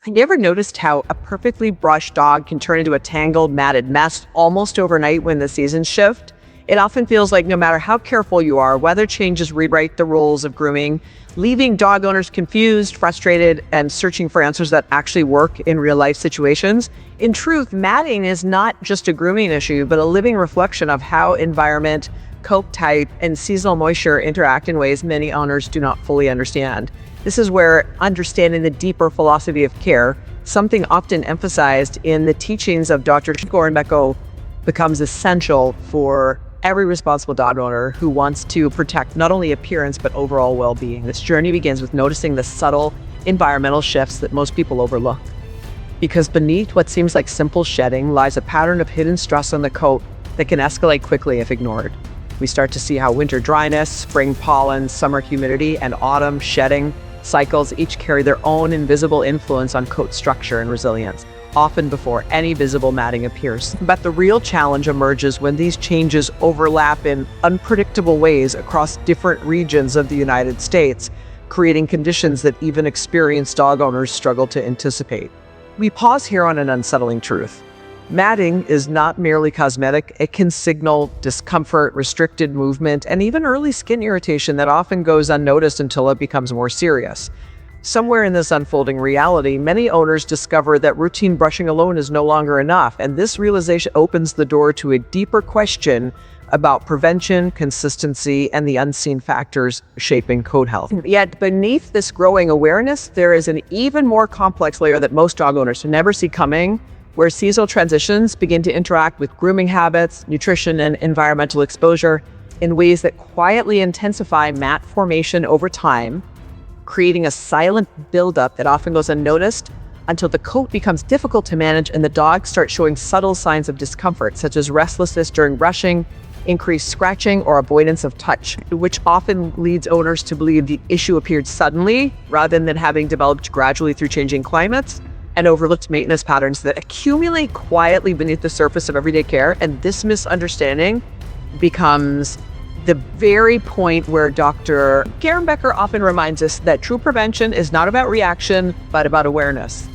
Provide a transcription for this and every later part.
Have you ever noticed how a perfectly brushed dog can turn into a tangled, matted mess almost overnight when the seasons shift? It often feels like no matter how careful you are, weather changes rewrite the rules of grooming, leaving dog owners confused, frustrated, and searching for answers that actually work in real-life situations. In truth, matting is not just a grooming issue, but a living reflection of how environment, coat type, and seasonal moisture interact in ways many owners do not fully understand. This is where understanding the deeper philosophy of care, something often emphasized in the teachings of Dr. Grooming, becomes essential for every responsible dog owner who wants to protect not only appearance, but overall well-being. This journey begins with noticing the subtle environmental shifts that most people overlook. Because beneath what seems like simple shedding lies a pattern of hidden stress on the coat that can escalate quickly if ignored. We start to see how winter dryness, spring pollen, summer humidity, and autumn shedding cycles each carry their own invisible influence on coat structure and resilience, often before any visible matting appears. But the real challenge emerges when these changes overlap in unpredictable ways across different regions of the United States, creating conditions that even experienced dog owners struggle to anticipate. We pause here on an unsettling truth. Matting is not merely cosmetic. It can signal discomfort, restricted movement, and even early skin irritation that often goes unnoticed until it becomes more serious. Somewhere in this unfolding reality, many owners discover that routine brushing alone is no longer enough, and this realization opens the door to a deeper question about prevention, consistency, and the unseen factors shaping coat health. Yet beneath this growing awareness, there is an even more complex layer that most dog owners never see coming, where seasonal transitions begin to interact with grooming habits, nutrition, and environmental exposure in ways that quietly intensify mat formation over time, creating a silent buildup that often goes unnoticed until the coat becomes difficult to manage and the dog starts showing subtle signs of discomfort, such as restlessness during brushing, increased scratching, or avoidance of touch, which often leads owners to believe the issue appeared suddenly rather than having developed gradually through changing climates and overlooked maintenance patterns that accumulate quietly beneath the surface of everyday care. And this misunderstanding becomes the very point where Dr. Grooming often reminds us that true prevention is not about reaction, but about awareness,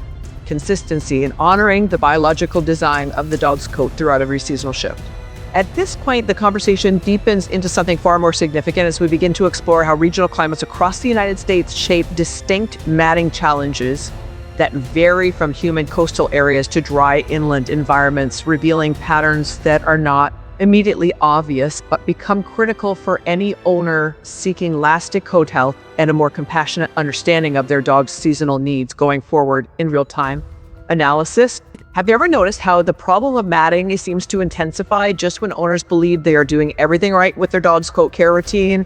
consistency, and honoring the biological design of the dog's coat throughout every seasonal shift. At this point, the conversation deepens into something far more significant as we begin to explore how regional climates across the United States shape distinct matting challenges that vary from humid coastal areas to dry inland environments, revealing patterns that are not immediately obvious, but become critical for any owner seeking lasting coat health and a more compassionate understanding of their dog's seasonal needs going forward in real time. Analysis. Have you ever noticed how the problem of matting seems to intensify just when owners believe they are doing everything right with their dog's coat care routine?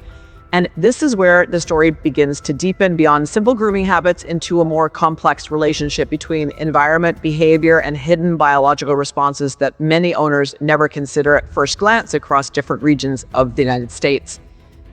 And this is where the story begins to deepen beyond simple grooming habits into a more complex relationship between environment, behavior, and hidden biological responses that many owners never consider at first glance across different regions of the United States.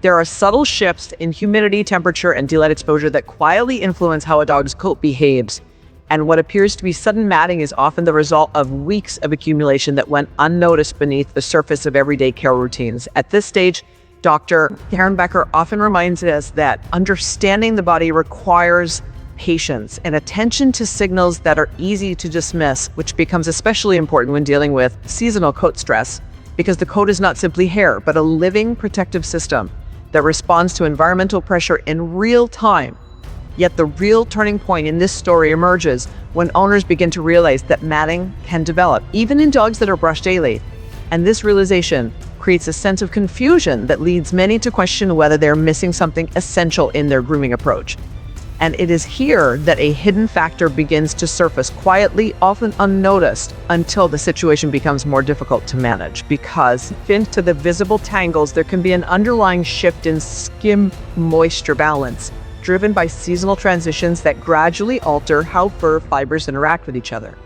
There are subtle shifts in humidity, temperature, and daylight exposure that quietly influence how a dog's coat behaves. And what appears to be sudden matting is often the result of weeks of accumulation that went unnoticed beneath the surface of everyday care routines. At this stage, Dr. Grooming often reminds us that understanding the body requires patience and attention to signals that are easy to dismiss, which becomes especially important when dealing with seasonal coat stress, because the coat is not simply hair, but a living protective system that responds to environmental pressure in real time. Yet the real turning point in this story emerges when owners begin to realize that matting can develop, even in dogs that are brushed daily. And this realization creates a sense of confusion that leads many to question whether they're missing something essential in their grooming approach. And it is here that a hidden factor begins to surface quietly, often unnoticed, until the situation becomes more difficult to manage. Because into the visible tangles, there can be an underlying shift in skin moisture balance, driven by seasonal transitions that gradually alter how fur fibers interact with each other.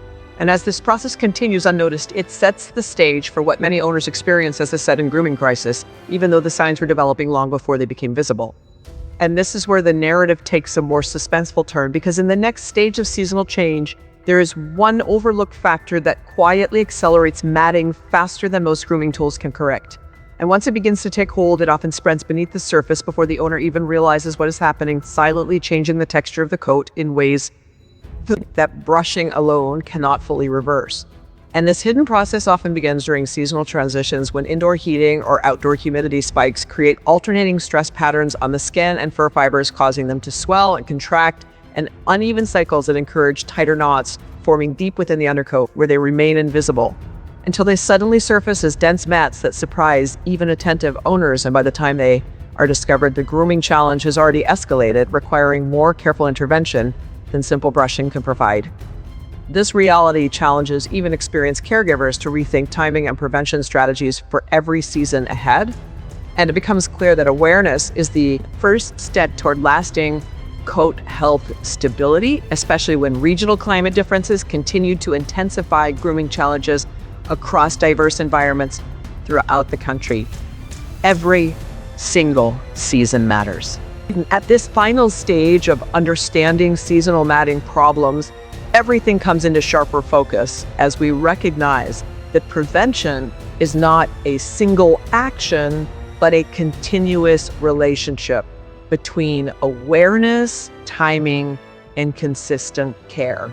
And as this process continues unnoticed, it sets the stage for what many owners experience as a sudden grooming crisis, even though the signs were developing long before they became visible. And this is where the narrative takes a more suspenseful turn, because in the next stage of seasonal change, there is one overlooked factor that quietly accelerates matting faster than most grooming tools can correct. And once it begins to take hold, it often spreads beneath the surface before the owner even realizes what is happening, silently changing the texture of the coat in ways that brushing alone cannot fully reverse. And this hidden process often begins during seasonal transitions when indoor heating or outdoor humidity spikes create alternating stress patterns on the skin and fur fibers, causing them to swell and contract, and uneven cycles that encourage tighter knots forming deep within the undercoat where they remain invisible until they suddenly surface as dense mats that surprise even attentive owners. And by the time they are discovered, the grooming challenge has already escalated, requiring more careful intervention than simple brushing can provide. This reality challenges even experienced caregivers to rethink timing and prevention strategies for every season ahead. And it becomes clear that awareness is the first step toward lasting coat health stability, especially when regional climate differences continue to intensify grooming challenges across diverse environments throughout the country. Every single season matters. At this final stage of understanding seasonal matting problems, everything comes into sharper focus as we recognize that prevention is not a single action, but a continuous relationship between awareness, timing, and consistent care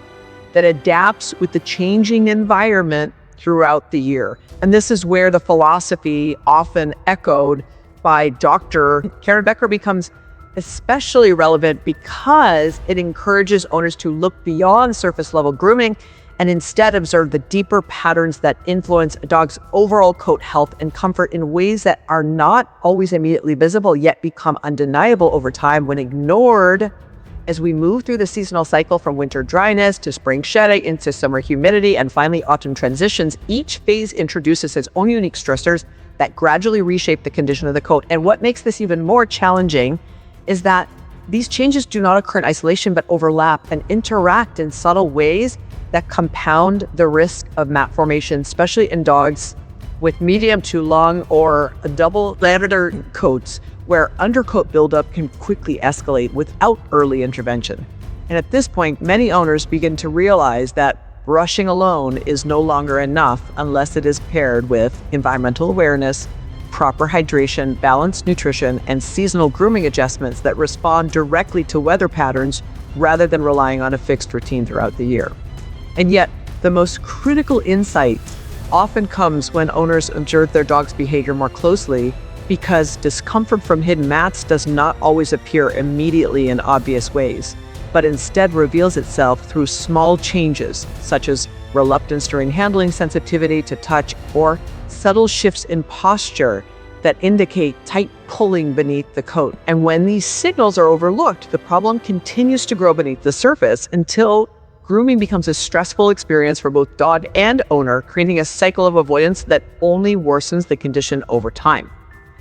that adapts with the changing environment throughout the year. And this is where the philosophy often echoed by Dr. Karen Becker becomes especially relevant because it encourages owners to look beyond surface level grooming and instead observe the deeper patterns that influence a dog's overall coat health and comfort in ways that are not always immediately visible, yet become undeniable over time when ignored. As we move through the seasonal cycle from winter dryness to spring shedding into summer humidity and finally autumn transitions, each phase introduces its own unique stressors that gradually reshape the condition of the coat. And what makes this even more challenging is that these changes do not occur in isolation, but overlap and interact in subtle ways that compound the risk of mat formation, especially in dogs with medium to long or double layer coats, where undercoat buildup can quickly escalate without early intervention. And at this point, many owners begin to realize that brushing alone is no longer enough unless it is paired with environmental awareness, proper hydration, balanced nutrition, and seasonal grooming adjustments that respond directly to weather patterns rather than relying on a fixed routine throughout the year. And yet, the most critical insight often comes when owners observe their dog's behavior more closely, because discomfort from hidden mats does not always appear immediately in obvious ways, but instead reveals itself through small changes, such as reluctance during handling, sensitivity to touch, or subtle shifts in posture that indicate tight pulling beneath the coat. And when these signals are overlooked, the problem continues to grow beneath the surface until grooming becomes a stressful experience for both dog and owner, creating a cycle of avoidance that only worsens the condition over time.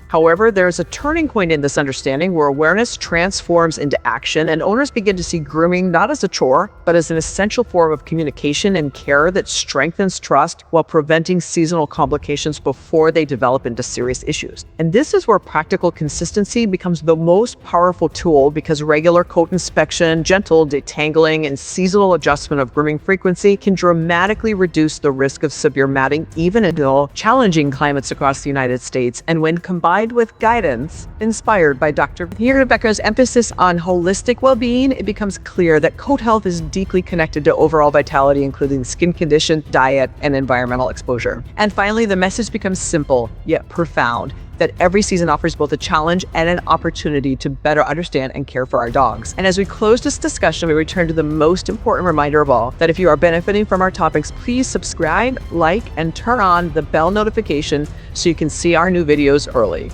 However, there's a turning point in this understanding where awareness transforms into action and owners begin to see grooming not as a chore, but as an essential form of communication and care that strengthens trust while preventing seasonal complications before they develop into serious issues. And this is where practical consistency becomes the most powerful tool, because regular coat inspection, gentle detangling, and seasonal adjustment of grooming frequency can dramatically reduce the risk of severe matting, even in challenging climates across the United States. And when combined with guidance inspired by Dr. Karen Becker's emphasis on holistic well-being, it becomes clear that coat health is deeply connected to overall vitality, including skin condition, diet, and environmental exposure. And finally, the message becomes simple yet profound, that every season offers both a challenge and an opportunity to better understand and care for our dogs. And as we close this discussion, we return to the most important reminder of all, that if you are benefiting from our topics, please subscribe, like, and turn on the bell notification so you can see our new videos early.